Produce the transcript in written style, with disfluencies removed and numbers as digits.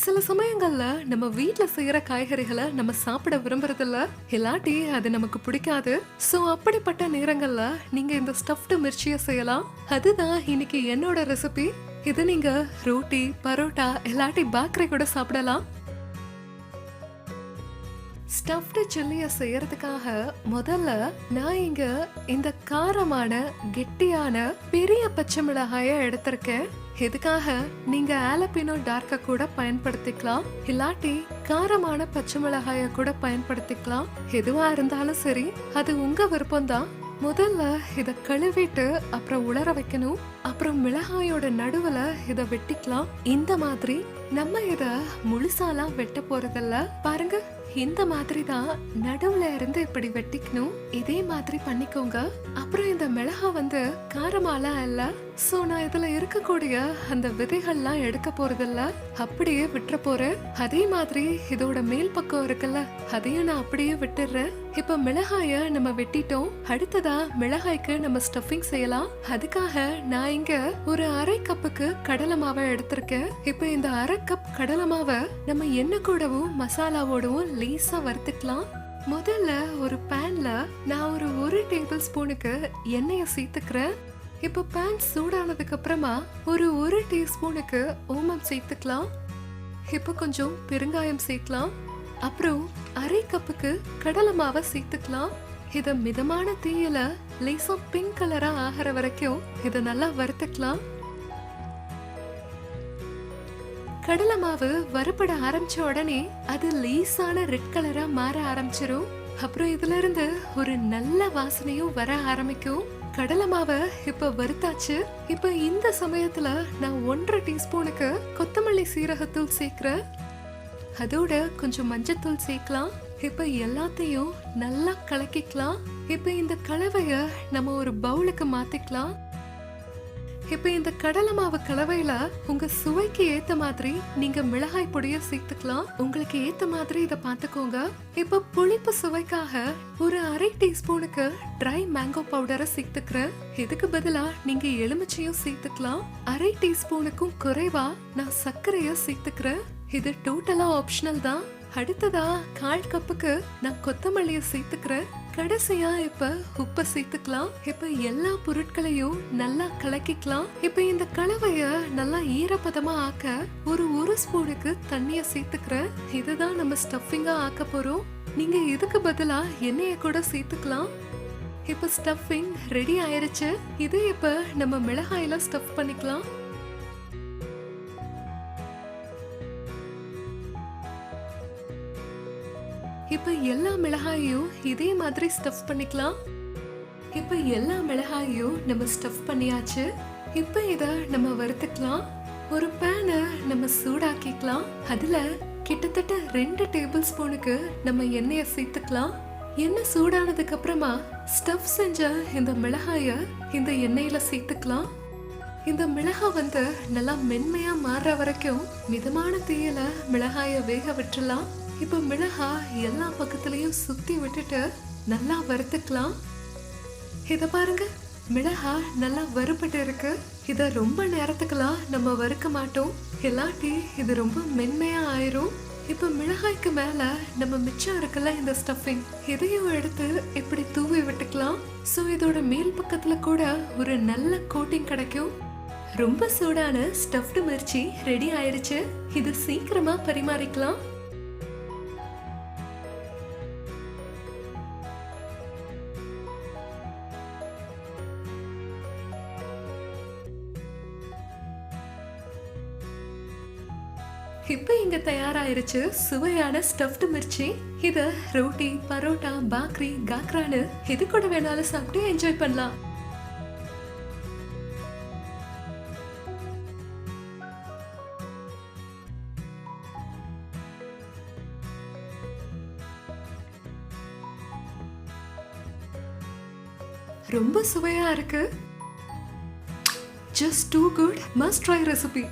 சில சமயங்கள்ல நம்ம வீட்ல செய்யற காய்கறிகளை நம்ம சாப்பிட விரும்புறதில்ல, இல்லாட்டி அது நமக்கு பிடிக்காது. சோ அப்படிப்பட்ட நேரங்கள்ல நீங்க இந்த ஸ்டஃப்டு மிர்ச்சியை செய்யலாம். அதுதான் இன்னைக்கு என்னோட ரெசிபி. இது நீங்க ரோட்டி, பரோட்டா இல்லாட்டி பேக்கரி கூட சாப்பிடலாம். ஸ்டஃப்டு சில்லியை செய்யறதுக்காக முதல்ல நான் இங்க இந்த காரமான கெட்டியான பெரிய பச்சை மிளகாய எடுத்திருக்கேன். இதுக்காக நீங்க ஆலபினோ டார்க்க கூட பயன்படுத்திக்கலாம், இல்லாட்டி காரமான பச்சை மிளகாய கூட பயன்படுத்திக்கலாம். எதுவா இருந்தாலும் சரி, அது உங்க விருப்பம்தான். முதல்ல இத கழுவிட்டு அப்புறம் உலர வைக்கணும். அப்புறம் மிளகாயோட நடுவுல இத வெட்டிக்கலாம். இந்த மாதிரி நம்ம இத முழுசாலாம் வெட்ட போறதில்ல. பாருங்க, இந்த மாதிரி தான் நடுவுல இருந்து இப்படி வெட்டிக்கணும். இதே மாதிரி பண்ணிக்கோங்க. அப்புறம் இந்த மிளகா காரமாலாம் இல்ல. சோ நான் இதுல இருக்கக்கூடிய அந்த விதைகள்லாம் எடுக்க போறதில்ல, அப்படியே விட்டுற போறேன். அதே மாதிரி இதோட மேல் பக்கம் இருக்குல்ல, அதையும் நான் அப்படியே விட்டுறேன். இப்ப மிளகாய நம்ம வெட்டிட்டோம். அடுத்ததா மிளகாய்க்கு நம்ம ஸ்டஃபிங் செய்யலாம். அதுக்காக நான் இங்க ஒரு அரை கப்புக்கு கடலை மாவை எடுத்திருக்கேன். இப்ப இந்த அரை கப் கடலை மாவை நம்ம எண்ணெய் கூடவும் மசாலாவோடவும் லேசா வறுத்துக்கலாம். முதல்ல ஒரு பேன்ல நான் ஒரு டேபிள் ஸ்பூனுக்கு எண்ணெயை சேர்த்துக்கிறேன். இப்ப பேன் சூடானதுக்கு அப்புறமா ஒரு டீஸ்பூனுக்கு ஓமம் சேர்த்துக்கலாம். இப்ப கொஞ்சம் பெருங்காயம் சேர்க்கலாம். அப்புறம் அரை கப்புக்கு கடலை மாவை சேர்த்துக்கலாம். இத மிதமான தீயில லேசா பிங்க் கலரா ஆகிற வரைக்கும் இத நல்லா வறுத்துக்கலாம். கடலை மாவு வறுபட ஆரம்பிச்ச உடனே அது லேசான ரெட் கலரா மாற ஆரம்பிச்சிரும். அப்புறம் இதுல இருந்து ஒரு நல்ல வாசனையும் வர ஆரம்பிக்கும். கடலை மாவை இப்ப வறுத்தாச்சு. இப்ப இந்த சமயத்துல நான் 1.5 டீஸ்பூனுக்கு கொத்தமல்லி சீரகத்தூள் சேர்க்கிறேன். அதோட கொஞ்சம் மஞ்சத்தூள் சேர்க்கலாம். இப்ப எல்லாத்தையும் நல்லா கலக்கிக்கலாம். இப்ப இந்த கலவைய நம்ம ஒரு பவுலுக்கு மாத்திக்கலாம். இப்ப இந்த கடலை மாவு கலவையில உங்க சுவைக்கு ஏத்த மாதிரி நீங்க மிளகாய் பொடிய சேர்த்துக்கலாம். உங்களுக்கு ஏத்த மாதிரி இத பாத்துக்கோங்க. இப்ப புளிப்பு சுவைக்காக ஒரு அரை டீஸ்பூனுக்கு ட்ரை மேங்கோ பவுடரை சேர்த்துக்கிறேன். இதுக்கு பதிலா நீங்க எலுமிச்சையும் சேர்த்துக்கலாம். அரை டீஸ்பூனுக்கும் குறைவா நான் சர்க்கரைய சேர்த்துக்கிறேன். இது டோட்டலா ஆப்ஷனல் தான். அடுத்ததா 1/4 கப்புக்கு நான் கொத்தமல்லிய சேர்த்துக்கிறேன். கடைசியா இப்ப உப்பை சேர்த்துக்கலாம். இப்ப எல்லா பொருட்களையும் நல்லா கலக்கிக்கலாம். இப்ப இந்த கலவைய நல்லா ஈரப்பதமா ஆக்க ஒரு ஸ்பூனுக்கு தண்ணிய சேர்த்துக்கிறேன். இதுதான் நம்ம ஸ்டஃபிங்கா ஆக்க போறோம். நீங்க இதுக்கு பதிலா எண்ணெய கூட சேர்த்துக்கலாம். இப்ப ஸ்டஃபிங் ரெடி ஆயிருச்சு. இது இப்ப நம்ம மிளகாயில ஸ்டஃப் பண்ணிக்கலாம். இப்ப எல்லா மிளகாயையும் இதே மாதிரி ஸ்டஃப் பண்ணிக்கலாம். இப்ப எல்லா மிளகாயையும் நம்ம ஸ்டஃப் பண்ணியாச்சு. இப்ப இத நம்ம வறுத்துக்கலாம். ஒரு பேனை நம்ம சூடாக்கிக்கலாம். அதுல கிட்டத்தட்ட 2 டேபிள் ஸ்பூனுக்கு நம்ம எண்ணெயை சேர்த்துக்கலாம். எண்ணெய் சூடானதுக்கு அப்புறமா ஸ்டஃப் செஞ்ச இந்த மிளகாய இந்த எண்ணெயில சேர்த்துக்கலாம். இந்த மிளகாய் நல்லா மென்மையா மாறுற வரைக்கும் மிதமான தீயில மிளகாய வேக விட்டுலாம். இப்ப மிளகாய் எல்லா பக்கத்துலயும் சுத்தி விட்டுட்டு நல்லா வறுத்துக்கலாம். இத பாருங்க, மிளகாய் நல்லா வறுபட்டு இருக்கு. இத ரொம்ப நேரத்துக்குலாம் நம்ம வறுக்க மாட்டோம், இல்லாட்டி இது ரொம்ப மென்மையா ஆயிரும். இப்ப மிளகாய்க்கு மேல நம்ம மிச்சம் இருக்குல்ல இந்த ஸ்டஃபிங், இதையும் எடுத்து இப்படி தூவி விட்டுக்கலாம். சோ இதோட மேல் பக்கத்துல கூட ஒரு நல்ல கோட்டிங் கிடைக்கும். ரொம்ப சூடான ஸ்டஃப்டு மிர்ச்சி ரெடி ஆயிருச்சு. இது சீக்கிரமா பரிமாறிக்கலாம். இப்ப இங்க தயாராயிருச்சு சுவையான ஸ்டஃப்டு மிர்ச்சி. இத ரோட்டி, பரோட்டா, பேக்கரி, காக்ரான்னு எது கூட வேணாலும் சாப்பிட்டு என்ஜாய் பண்ணலாம். ரொம்ப சுவையா இருக்கு. Just too good. Must try recipe.